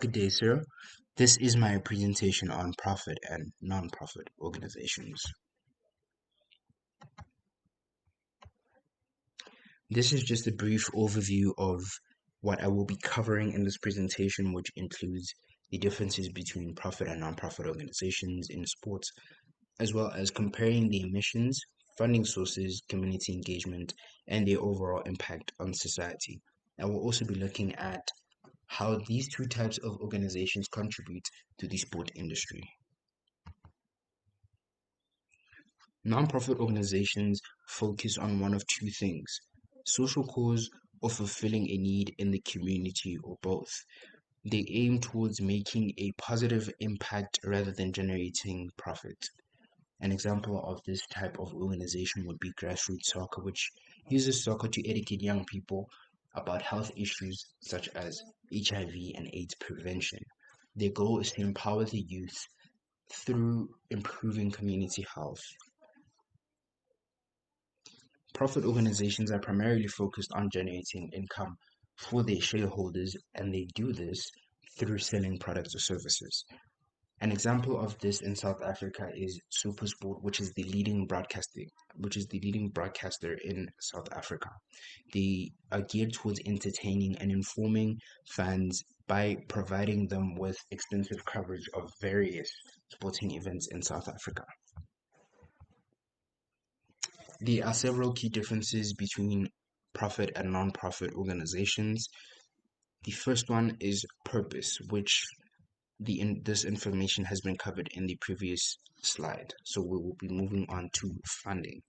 Good day, sir. This is my presentation on profit and non-profit organizations. This is just a brief overview of what I will be covering in this presentation, which includes the differences between profit and non-profit organizations in sports, as well as comparing the emissions, funding sources, community engagement, and their overall impact on society. I will also be looking at how these two types of organizations contribute to the sport industry. Nonprofit organizations focus on one of two things: social cause or fulfilling a need in the community, or both. They aim towards making a positive impact rather than generating profit. An example of this type of organization would be grassroots soccer, which uses soccer to educate young people about health issues such as HIV and AIDS prevention. Their goal is to empower the youth through improving community health. Profit organizations are primarily focused on generating income for their shareholders, and they do this through selling products or services. An example of this in South Africa is SuperSport, which is the leading broadcaster in South Africa. They are geared towards entertaining and informing fans by providing them with extensive coverage of various sporting events in South Africa. There are several key differences between profit and non-profit organizations. The first one is purpose, which this information has been covered in the previous slide. So we will be moving on to funding.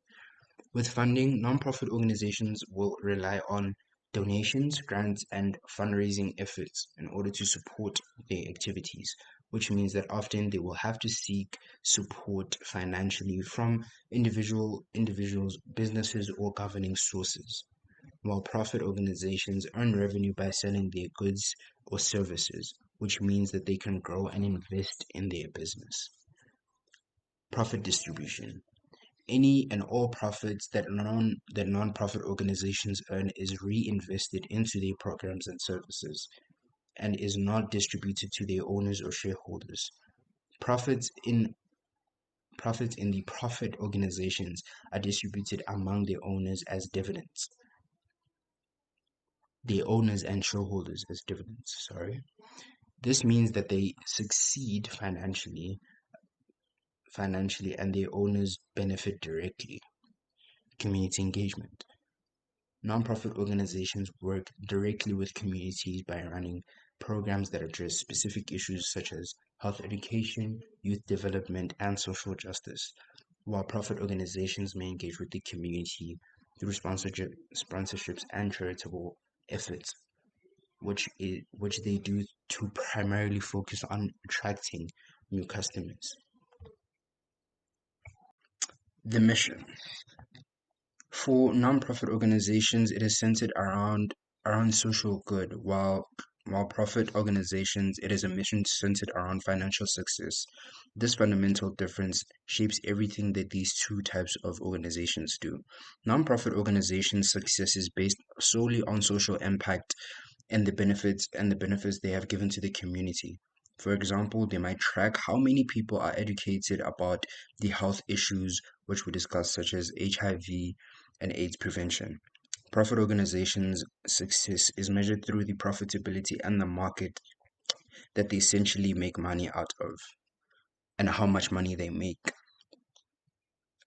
With funding, non-profit organizations will rely on donations, grants, and fundraising efforts in order to support their activities, which means that often they will have to seek support financially from individuals, businesses, or governing sources. While profit organizations earn revenue by selling their goods or services, which means that they can grow and invest in their business. Profit distribution. Any and all profits that non-profit organizations earn is reinvested into their programs and services and is not distributed to their owners or shareholders. Profits in the profit organizations are distributed among their owners as dividends. Their owners and shareholders as dividends, sorry. This means that they succeed financially and their owners benefit directly. Community engagement. Nonprofit organizations work directly with communities by running programs that address specific issues such as health education, youth development, and social justice, while profit organizations may engage with the community through sponsorships and charitable efforts, which they do to primarily focus on attracting new customers. The mission. For nonprofit organizations, it is centered around social good, while profit organizations, it is a mission centered around financial success. This fundamental difference shapes everything that these two types of organizations do. Nonprofit organizations' success is based solely on social impact and the benefits they have given to the community. For example, they might track how many people are educated about the health issues which we discussed, such as HIV and AIDS prevention. Profit organizations' success is measured through the profitability and the market that they essentially make money out of and how much money they make.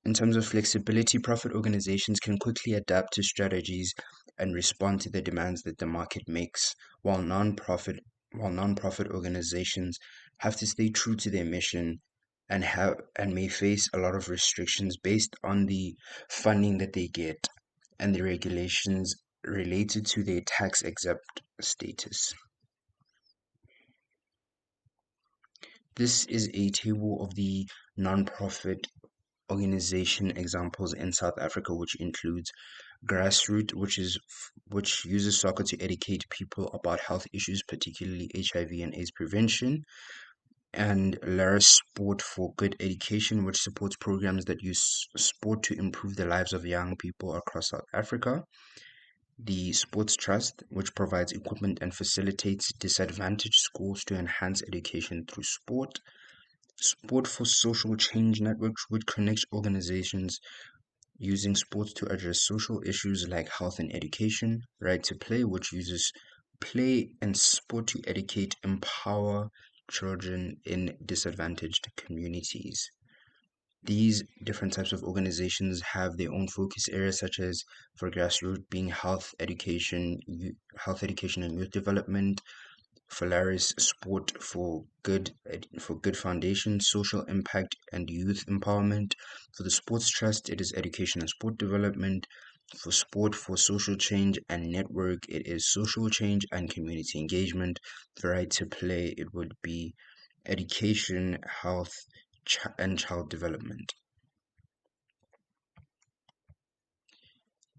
In terms of flexibility, profit organizations can quickly adapt to strategies and respond to the demands that the market makes, while nonprofit organizations have to stay true to their mission and may face a lot of restrictions based on the funding that they get and the regulations related to their tax exempt status. This is a table of the nonprofit organization examples in South Africa, which includes Grassroot, which uses soccer to educate people about health issues, particularly HIV and AIDS prevention, and Lara Sport for Good Education, which supports programs that use sport to improve the lives of young people across South Africa. The Sports Trust, which provides equipment and facilitates disadvantaged schools to enhance education through sport. Sport for Social Change Networks, which connects organizations using sports to address social issues like health and education. Right to Play, which uses play and sport to educate, empower children in disadvantaged communities. These different types of organizations have their own focus areas, such as for grassroots being health education and youth development. Phalaris Sport for good foundation, social impact, and youth empowerment. For the Sports Trust, it is education and sport development. For Sport for Social Change and Network, it is social change and community engagement. For Right to Play, it would be education, health, and child development.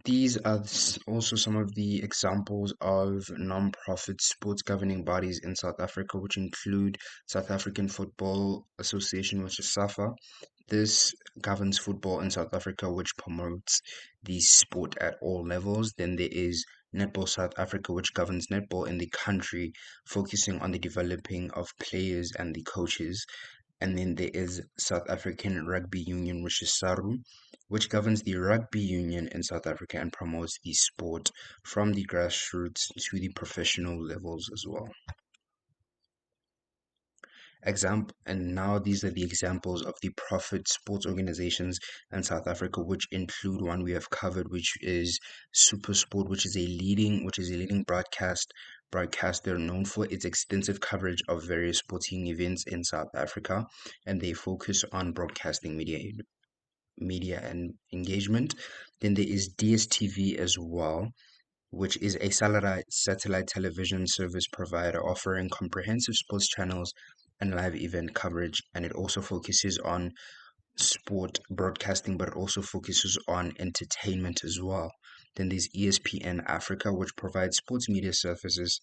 These are also some of the examples of non-profit sports governing bodies in South Africa, which include South African Football Association, which is SAFA. This governs football in South Africa, which promotes the sport at all levels. Then there is Netball South Africa, which governs netball in the country, focusing on the developing of players and the coaches. And then there is South African Rugby Union, which is SARU, which governs the rugby union in South Africa and promotes the sport from the grassroots to the professional levels as well. And now these are the examples of the profit sports organizations in South Africa, which include one we have covered, which is SuperSport, which is a leading broadcaster known for its extensive coverage of various sporting events in South Africa, and they focus on broadcasting media and engagement. Then there is DSTV as well, which is a satellite television service provider offering comprehensive sports channels and live event coverage. And it also focuses on sport broadcasting, but it also focuses on entertainment as well. Then there's ESPN Africa, which provides sports media services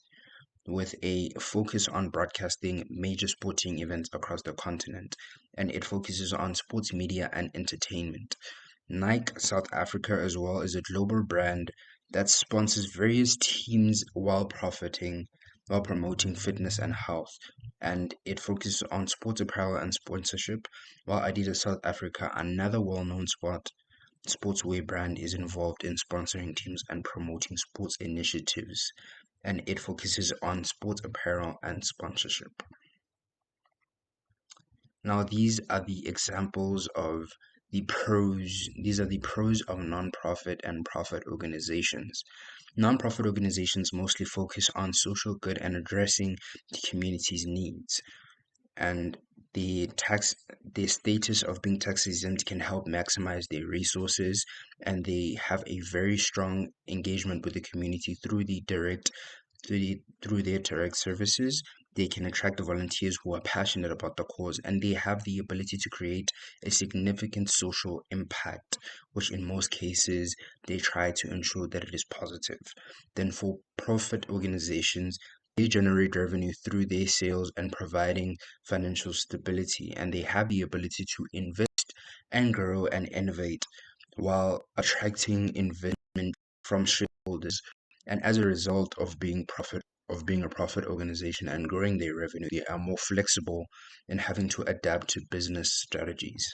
with a focus on broadcasting major sporting events across the continent, and it focuses on sports media and entertainment. Nike South Africa as well is a global brand that sponsors various teams while promoting fitness and health, and it focuses on sports apparel and sponsorship, while Adidas South Africa, another well-known sportswear brand, is involved in sponsoring teams and promoting sports initiatives, and it focuses on sports apparel and sponsorship. Now, these are the pros of nonprofit and profit organizations. Nonprofit organizations mostly focus on social good and addressing the community's needs, and the status of being tax exempt can help maximize their resources, and they have a very strong engagement with the community through their direct services. They can attract volunteers who are passionate about the cause, and they have the ability to create a significant social impact, which in most cases they try to ensure that it is positive. Then for profit organizations, they generate revenue through their sales and providing financial stability, and they have the ability to invest and grow and innovate while attracting investment from shareholders. And as a result of being a profit organization and growing their revenue, they are more flexible in having to adapt to business strategies.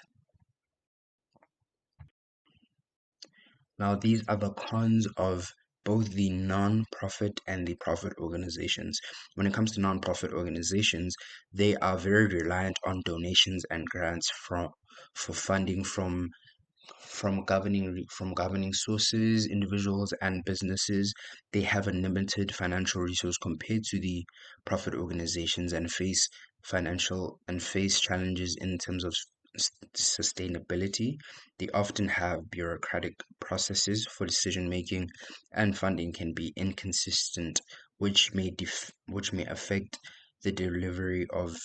Now, these are the cons of both the non-profit and the profit organizations. When it comes to non-profit organizations, they are very reliant on donations and grants for funding from governing sources, individuals, and businesses. They have a limited financial resource compared to the profit organizations and face challenges in terms of sustainability. They often have bureaucratic processes for decision making, and funding can be inconsistent, which may affect the delivery of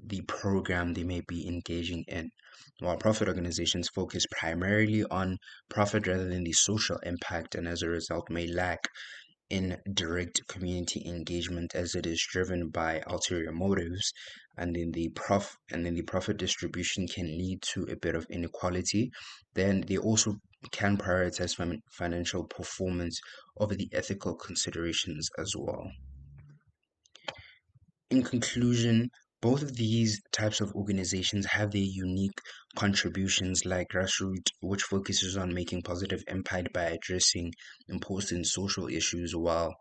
the program they may be engaging in. While profit organizations focus primarily on profit rather than the social impact, and as a result may lack in direct community engagement as it is driven by ulterior motives, and then the profit distribution can lead to a bit of inequality. Then they also can prioritize financial performance over the ethical considerations as well. In conclusion, both of these types of organizations have their unique contributions, like grassroots, which focuses on making positive impact by addressing important social issues, while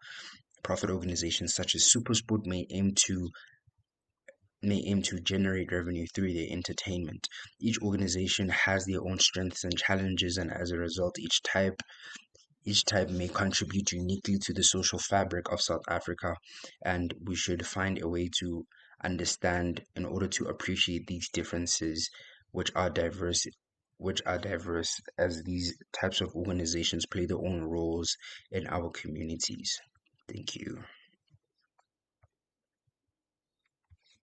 profit organizations such as Supersport may aim to generate revenue through their entertainment. Each organization has their own strengths and challenges, and as a result, each type may contribute uniquely to the social fabric of South Africa, and we should find a way to understand in order to appreciate these differences, which are diverse. As these types of organizations play their own roles in our communities. Thank you.